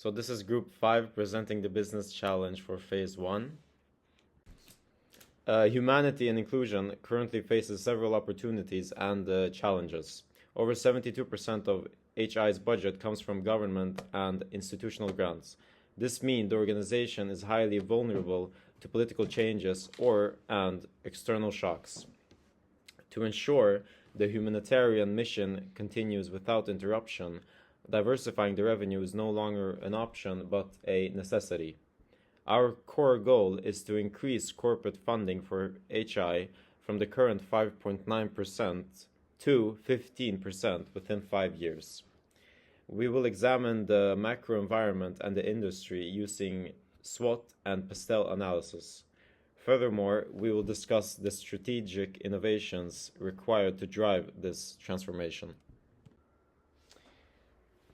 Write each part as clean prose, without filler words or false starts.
So this is Group 5 presenting the business challenge for Phase 1. Humanity and inclusion currently faces several opportunities and challenges. Over 72% of HI's budget comes from government and institutional grants. This means the organization is highly vulnerable to political changes and external shocks. To ensure the humanitarian mission continues without interruption, diversifying the revenue is no longer an option but a necessity. Our core goal is to increase corporate funding for HI from the current 5.9% to 15% within 5 years. We will examine the macro environment and the industry using SWOT and pastel analysis. Furthermore, we will discuss the strategic innovations required to drive this transformation.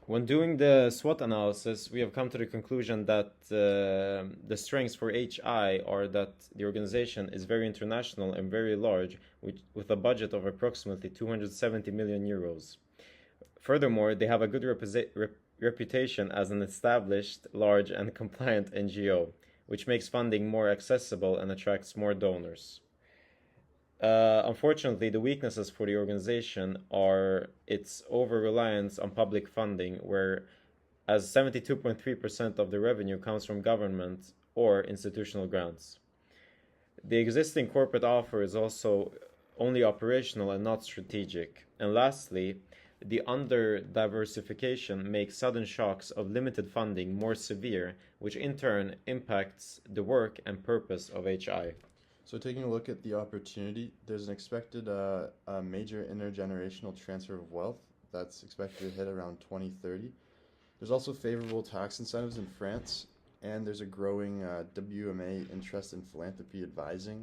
When doing the SWOT analysis, we have come to the conclusion that the strengths for HI are that the organization is very international and very large, with a budget of approximately 270 million euros. Furthermore, they have a good reputation as an established, large, and compliant NGO, which makes funding more accessible and attracts more donors. Unfortunately, the weaknesses for the organization are its over-reliance on public funding, where as 72.3% of the revenue comes from government or institutional grants. The existing corporate offer is also only operational and not strategic. And lastly, the under-diversification makes sudden shocks of limited funding more severe, which in turn impacts the work and purpose of HI. So taking a look at the opportunity, there's an expected major intergenerational transfer of wealth that's expected to hit around 2030. There's also favorable tax incentives in France, and there's a growing WMA interest in philanthropy advising.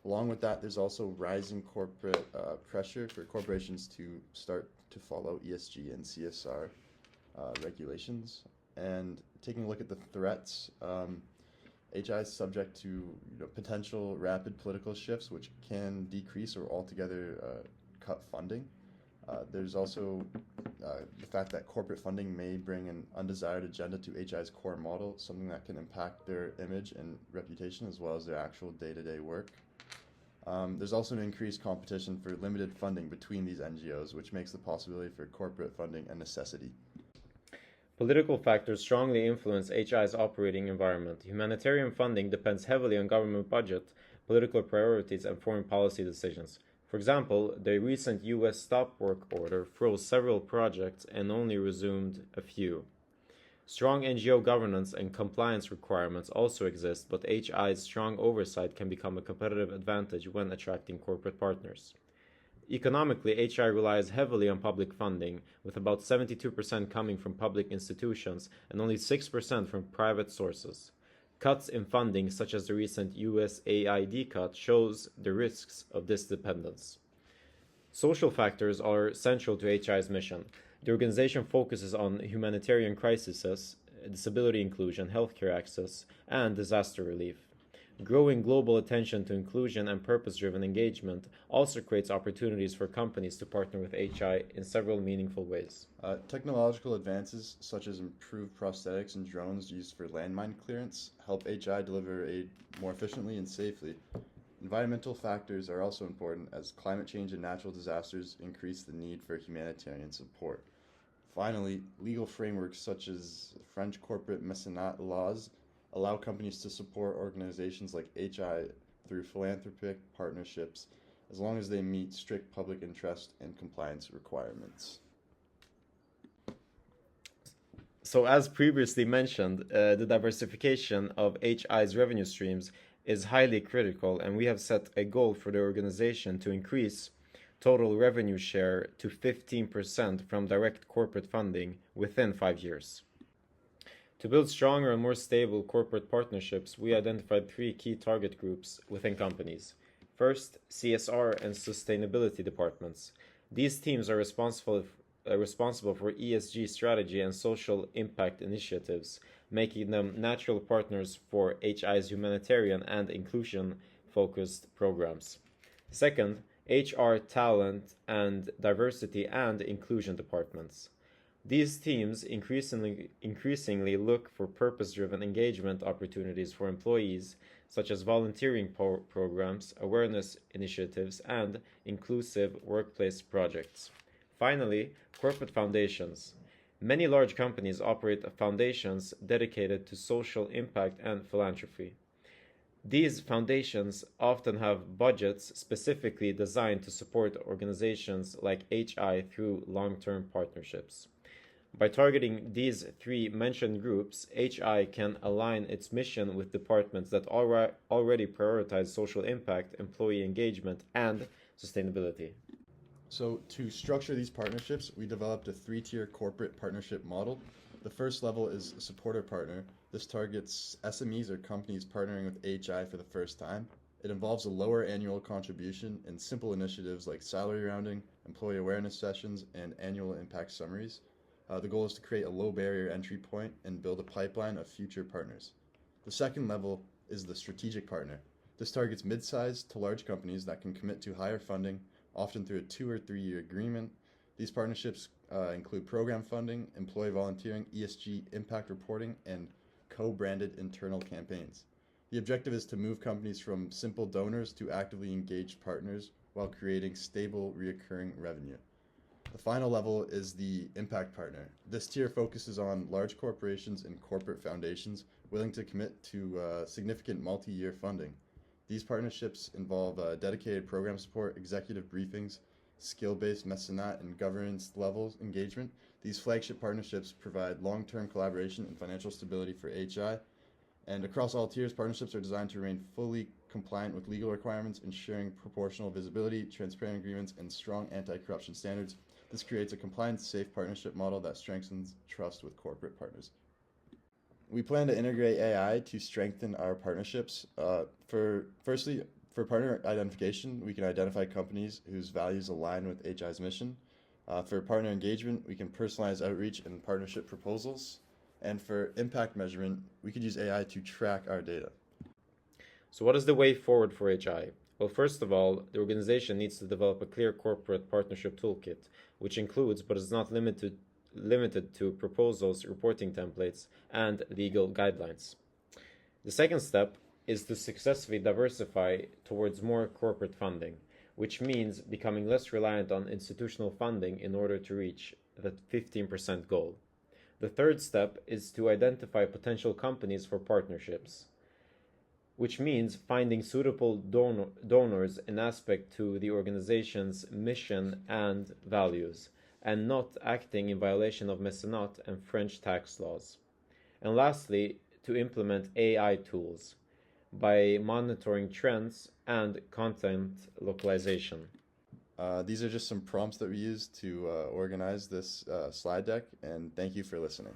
Along with that, there's also rising corporate pressure for corporations to start to follow ESG and CSR regulations. And taking a look at the threats, HI is subject to potential rapid political shifts, which can decrease or altogether cut funding. There's also the fact that corporate funding may bring an undesired agenda to HI's core model, something that can impact their image and reputation as well as their actual day-to-day work. There's also an increased competition for limited funding between these NGOs, which makes the possibility for corporate funding a necessity. Political factors strongly influence HI's operating environment. Humanitarian funding depends heavily on government budget, political priorities, and foreign policy decisions. For example, the recent US stop work order froze several projects and only resumed a few. Strong NGO governance and compliance requirements also exist, but HI's strong oversight can become a competitive advantage when attracting corporate partners. Economically, HI relies heavily on public funding, with about 72% coming from public institutions and only 6% from private sources. Cuts in funding, such as the recent USAID cut, shows the risks of this dependence. Social factors are central to HI's mission. The organization focuses on humanitarian crises, disability inclusion, healthcare access, and disaster relief. Growing global attention to inclusion and purpose-driven engagement also creates opportunities for companies to partner with HI in several meaningful ways. Technological advances such as improved prosthetics and drones used for landmine clearance help HI deliver aid more efficiently and safely. Environmental factors are also important as climate change and natural disasters increase the need for humanitarian support. Finally, legal frameworks such as French corporate mecenat laws allow companies to support organizations like HI through philanthropic partnerships as long as they meet strict public interest and compliance requirements. So as previously mentioned, the diversification of HI's revenue streams is highly critical, and we have set a goal for the organization to increase total revenue share to 15% from direct corporate funding within 5 years. To build stronger and more stable corporate partnerships, we identified 3 key target groups within companies. First, CSR and sustainability departments. These teams are responsible for ESG strategy and social impact initiatives, making them natural partners for HI's humanitarian and inclusion-focused programs. Second, HR, talent, and diversity and inclusion departments. These teams increasingly look for purpose-driven engagement opportunities for employees, such as volunteering programs, awareness initiatives, and inclusive workplace projects. Finally, corporate foundations. Many large companies operate foundations dedicated to social impact and philanthropy. These foundations often have budgets specifically designed to support organizations like HI through long-term partnerships. By targeting these three mentioned groups, HI can align its mission with departments that already prioritize social impact, employee engagement, and sustainability. So to structure these partnerships, we developed a three-tier corporate partnership model. The first level is a supporter partner. This targets SMEs or companies partnering with HI for the first time. It involves a lower annual contribution and simple initiatives like salary rounding, employee awareness sessions, and annual impact summaries. The goal is to create a low barrier entry point and build a pipeline of future partners. The second level is the strategic partner. This targets mid-sized to large companies that can commit to higher funding, often through a 2 or 3 year agreement. These partnerships include program funding, employee volunteering, ESG impact reporting, and co-branded internal campaigns. The objective is to move companies from simple donors to actively engaged partners while creating stable, recurring revenue. The final level is the impact partner. This tier focuses on large corporations and corporate foundations willing to commit to significant multi-year funding. These partnerships involve dedicated program support, executive briefings, skill-based mecenat, and governance levels engagement. These flagship partnerships provide long-term collaboration and financial stability for HI. And across all tiers, partnerships are designed to remain fully compliant with legal requirements, ensuring proportional visibility, transparent agreements, and strong anti-corruption standards. This creates a compliance-safe partnership model that strengthens trust with corporate partners. We plan to integrate AI to strengthen our partnerships. Firstly, for partner identification, we can identify companies whose values align with HI's mission. For partner engagement, we can personalize outreach and partnership proposals. And for impact measurement, we could use AI to track our data. So what is the way forward for HI? Well, first of all, the organization needs to develop a clear corporate partnership toolkit, which includes but is not limited to proposals, reporting templates, and legal guidelines. The second step is to successfully diversify towards more corporate funding, which means becoming less reliant on institutional funding in order to reach the 15% goal. The third step is to identify potential companies for partnerships, which means finding suitable donors in aspect to the organization's mission and values, and not acting in violation of mecenat and French tax laws. And lastly, to implement AI tools by monitoring trends and content localization. These are just some prompts that we use to organize this slide deck, and thank you for listening.